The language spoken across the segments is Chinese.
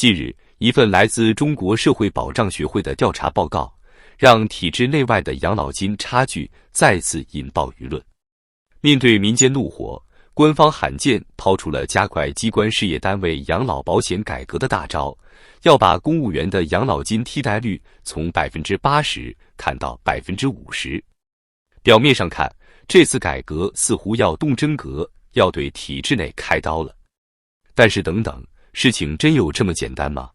近日，一份来自中国社会保障学会的调查报告，让体制内外的养老金差距再次引爆舆论。面对民间怒火，官方罕见抛出了加快机关事业单位养老保险改革的大招，要把公务员的养老金替代率从 80% 看到 50%。表面上看，这次改革似乎要动真格，要对体制内开刀了。但是等等，事情真有这么简单吗？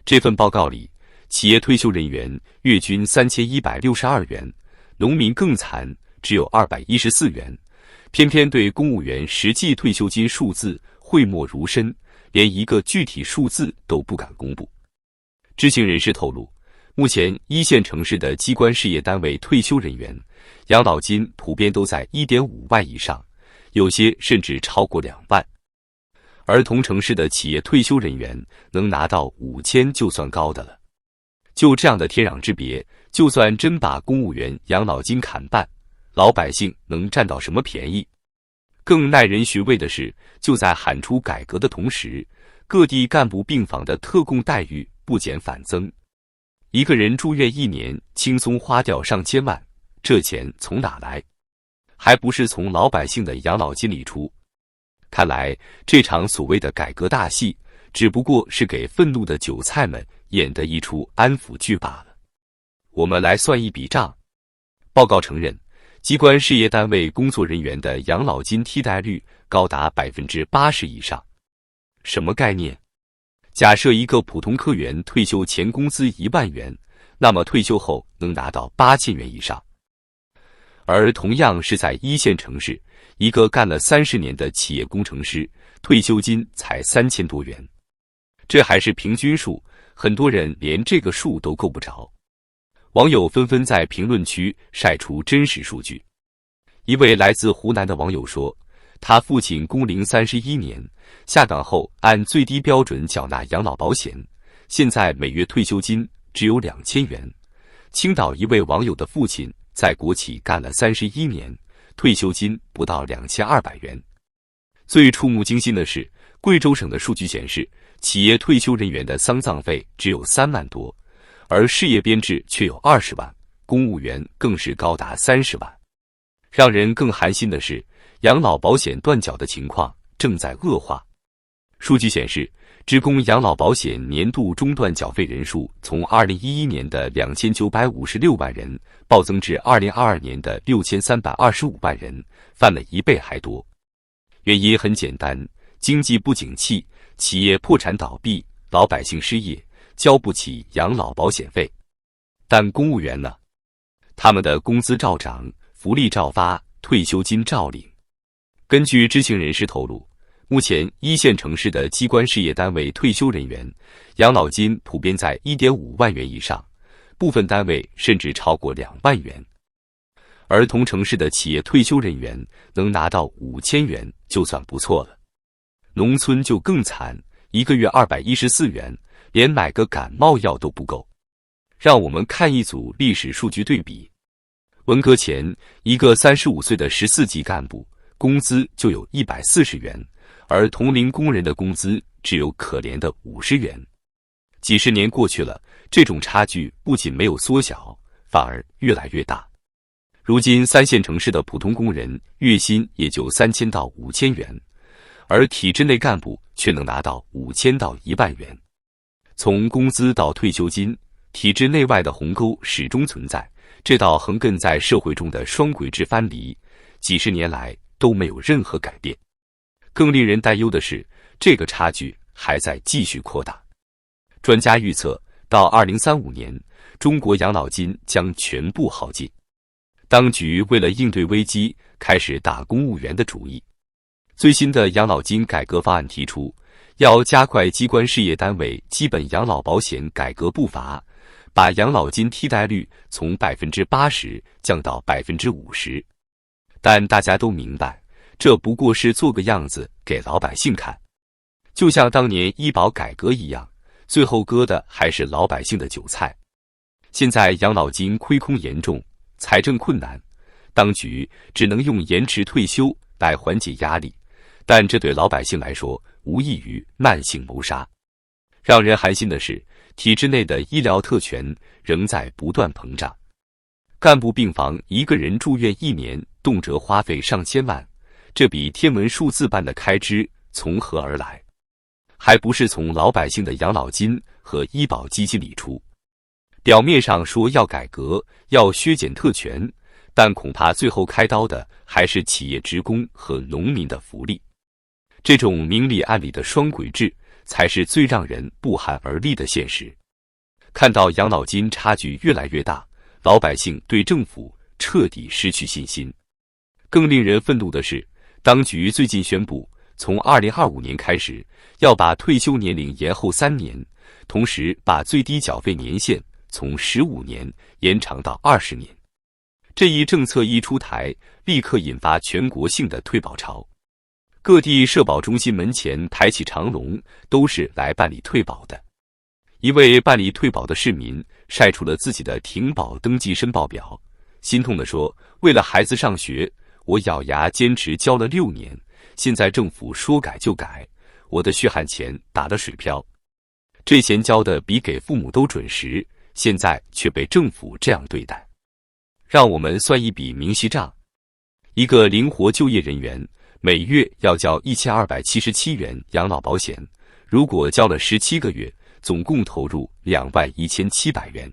这份报告里，企业退休人员月均3162元，农民更惨，只有214元。偏偏对公务员实际退休金数字讳莫如深，连一个具体数字都不敢公布。知情人士透露，目前一线城市的机关事业单位退休人员养老金普遍都在 1.5 万以上，有些甚至超过2万。而同城市的企业退休人员能拿到5000就算高的了。就这样的天壤之别，就算真把公务员养老金砍半，老百姓能占到什么便宜？更耐人寻味的是，就在喊出改革的同时，各地干部病房的特供待遇不减反增。一个人住院1年，轻松花掉上千万，这钱从哪来？还不是从老百姓的养老金里出。看来这场所谓的改革大戏，只不过是给愤怒的韭菜们演的一出安抚剧罢了。我们来算一笔账。报告承认，机关事业单位工作人员的养老金替代率高达 80% 以上。什么概念？假设一个普通科员退休前工资1万元，那么退休后能拿到8000元以上。而同样是在一线城市，一个干了30年的企业工程师，退休金才3000多元。这还是平均数，很多人连这个数都够不着。网友纷纷在评论区晒出真实数据。一位来自湖南的网友说，他父亲工龄31年，下岗后按最低标准缴纳养老保险，现在每月退休金只有2000元。青岛一位网友的父亲在国企干了31年，退休金不到2200元。最触目惊心的是，贵州省的数据显示，企业退休人员的丧葬费只有3万多，而事业编制却有20万，公务员更是高达30万。让人更寒心的是，养老保险断缴的情况正在恶化。数据显示，职工养老保险年度中断缴费人数从2011年的2956万人暴增至2022年的6325万人，翻了1倍还多。原因很简单，经济不景气，企业破产倒闭，老百姓失业，交不起养老保险费。但公务员呢？他们的工资照涨，福利照发，退休金照领。根据知情人士透露，目前一线城市的机关事业单位退休人员养老金普遍在 1.5 万元以上，部分单位甚至超过2万元。而同城市的企业退休人员能拿到5000元就算不错了。农村就更惨，一个月214元，连买个感冒药都不够。让我们看一组历史数据对比。文革前，一个35岁的14级干部工资就有140元，而同龄工人的工资只有可怜的50元。几十年过去了，这种差距不仅没有缩小，反而越来越大。如今3线城市的普通工人月薪也就3000到5000元，而体制内干部却能拿到5000到1万元。从工资到退休金，体制内外的鸿沟始终存在，这道横亘在社会中的双轨制藩篱，几十年来都没有任何改变。更令人担忧的是，这个差距还在继续扩大。专家预测，到2035年，中国养老金将全部耗尽。当局为了应对危机，开始打公务员的主意。最新的养老金改革方案提出，要加快机关事业单位基本养老保险改革步伐，把养老金替代率从 80% 降到 50%。但大家都明白，这不过是做个样子给老百姓看。就像当年医保改革一样，最后割的还是老百姓的韭菜。现在养老金亏空严重，财政困难，当局只能用延迟退休来缓解压力，但这对老百姓来说无异于慢性谋杀。让人寒心的是，体制内的医疗特权仍在不断膨胀。干部病房一个人住院1年，动辄花费上千万，这笔天文数字般的开支从何而来？还不是从老百姓的养老金和医保基金里出。表面上说要改革，要削减特权，但恐怕最后开刀的还是企业职工和农民的福利。这种明里暗里的双轨制，才是最让人不寒而栗的现实。看到养老金差距越来越大，老百姓对政府彻底失去信心。更令人愤怒的是，当局最近宣布，从2025年开始，要把退休年龄延后3年，同时把最低缴费年限从15年延长到20年。这一政策一出台，立刻引发全国性的退保潮。各地社保中心门前排起长龙，都是来办理退保的。一位办理退保的市民晒出了自己的停保登记申报表，心痛地说：“为了孩子上学，我咬牙坚持交了6年，现在政府说改就改，我的血汗钱打了水漂。这钱交的比给父母都准时，现在却被政府这样对待。让我们算一笔明细账：一个灵活就业人员每月要交1277元养老保险，如果交了17个月，总共投入21700元。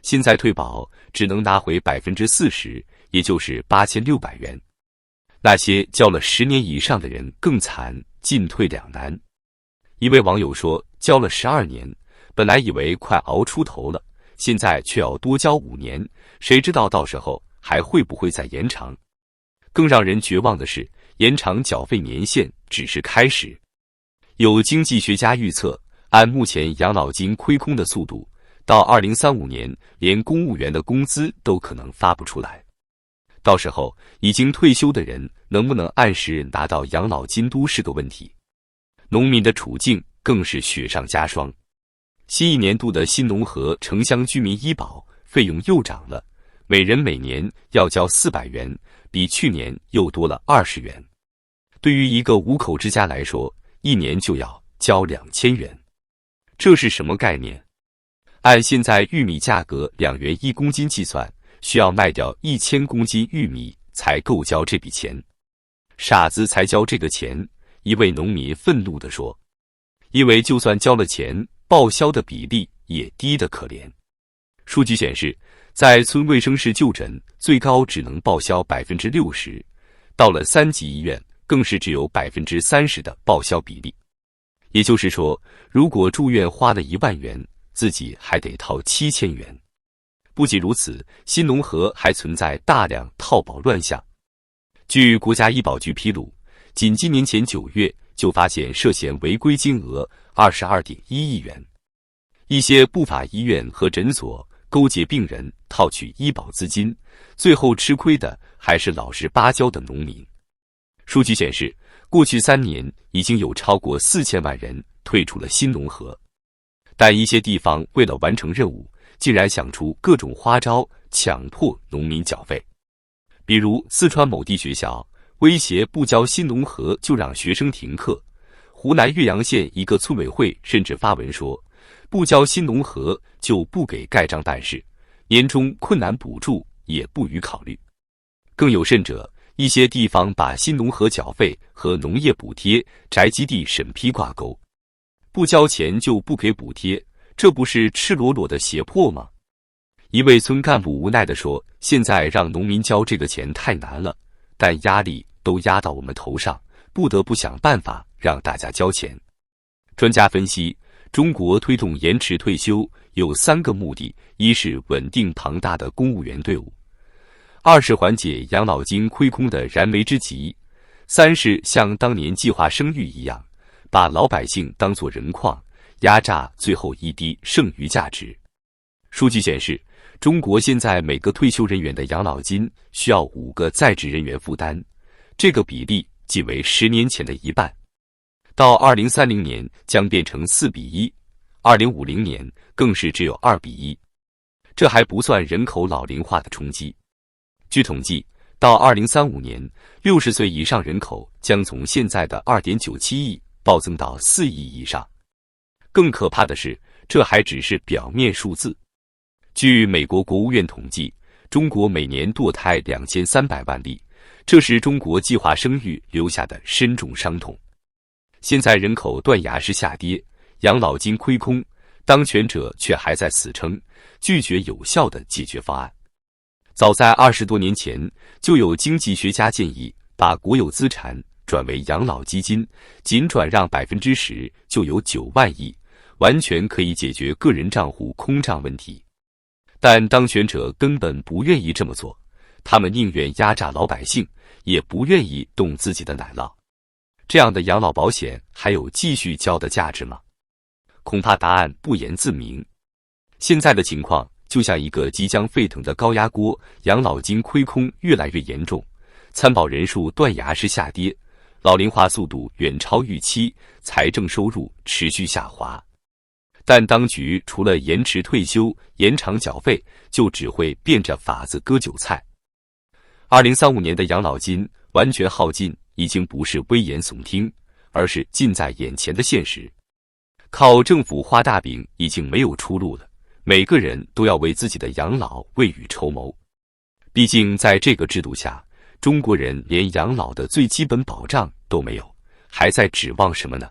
现在退保只能拿回40%，也就是8600元。那些交了10年以上的人更惨，进退两难。一位网友说，交了12年，本来以为快熬出头了，现在却要多交5年，谁知道到时候还会不会再延长？更让人绝望的是，延长缴费年限只是开始。有经济学家预测，按目前养老金亏空的速度，到2035年，连公务员的工资都可能发不出来。到时候，已经退休的人能不能按时拿到养老金都是个问题。农民的处境更是雪上加霜。新一年度的新农合城乡居民医保费用又涨了，每人每年要交400元，比去年又多了20元。对于一个5口之家来说，1年就要交2000元。这是什么概念？按现在玉米价格2元1公斤计算，需要卖掉1000公斤玉米才够交这笔钱。傻子才交这个钱，一位农民愤怒地说。因为就算交了钱，报销的比例也低得可怜。数据显示，在村卫生室就诊，最高只能报销60%，到了3级医院，更是只有30%的报销比例。也就是说，如果住院花了1万元，自己还得掏7000元。不仅如此，新农合还存在大量套保乱象。据国家医保局披露，仅今年前9月就发现涉嫌违规金额22.1亿元。一些不法医院和诊所勾结病人套取医保资金，最后吃亏的还是老实巴交的农民。数据显示，过去3年已经有超过4000万人退出了新农合，但一些地方为了完成任务，竟然想出各种花招，强迫农民缴费。比如四川某地学校威胁不交新农合就让学生停课，湖南岳阳县一个村委会甚至发文说，不交新农合就不给盖章办事，年终困难补助也不予考虑。更有甚者，一些地方把新农合缴费和农业补贴、宅基地审批挂钩，不交钱就不给补贴，这不是赤裸裸的胁迫吗？一位村干部无奈地说，现在让农民交这个钱太难了，但压力都压到我们头上，不得不想办法让大家交钱。专家分析，中国推动延迟退休有3个目的：一是稳定庞大的公务员队伍；2是缓解养老金亏空的燃眉之急；3是像当年计划生育一样，把老百姓当作人矿，压榨最后一滴剩余价值。数据显示，中国现在每个退休人员的养老金需要5个在职人员负担，这个比例仅为10年前的1半。到2030年将变成4:1，2050年更是只有2:1。这还不算人口老龄化的冲击。据统计，到2035年，60岁以上人口将从现在的2.97亿暴增到4亿以上。更可怕的是，这还只是表面数字。据美国国务院统计，中国每年堕胎2300万例，这是中国计划生育留下的深重伤痛。现在人口断崖式下跌，养老金亏空，当权者却还在死撑，拒绝有效的解决方案。早在20多年前，就有经济学家建议把国有资产转为养老基金，仅转让10%就有9万亿，完全可以解决个人账户空账问题。但当权者根本不愿意这么做，他们宁愿压榨老百姓，也不愿意动自己的奶酪。这样的养老保险还有继续交的价值吗？恐怕答案不言自明。现在的情况就像一个即将沸腾的高压锅，养老金亏空越来越严重，参保人数断崖式下跌，老龄化速度远超预期，财政收入持续下滑。但当局除了延迟退休、延长缴费，就只会变着法子割韭菜。2035年的养老金完全耗尽，已经不是危言耸听，而是近在眼前的现实。靠政府画大饼已经没有出路了，每个人都要为自己的养老未雨绸缪。毕竟在这个制度下，中国人连养老的最基本保障都没有，还在指望什么呢？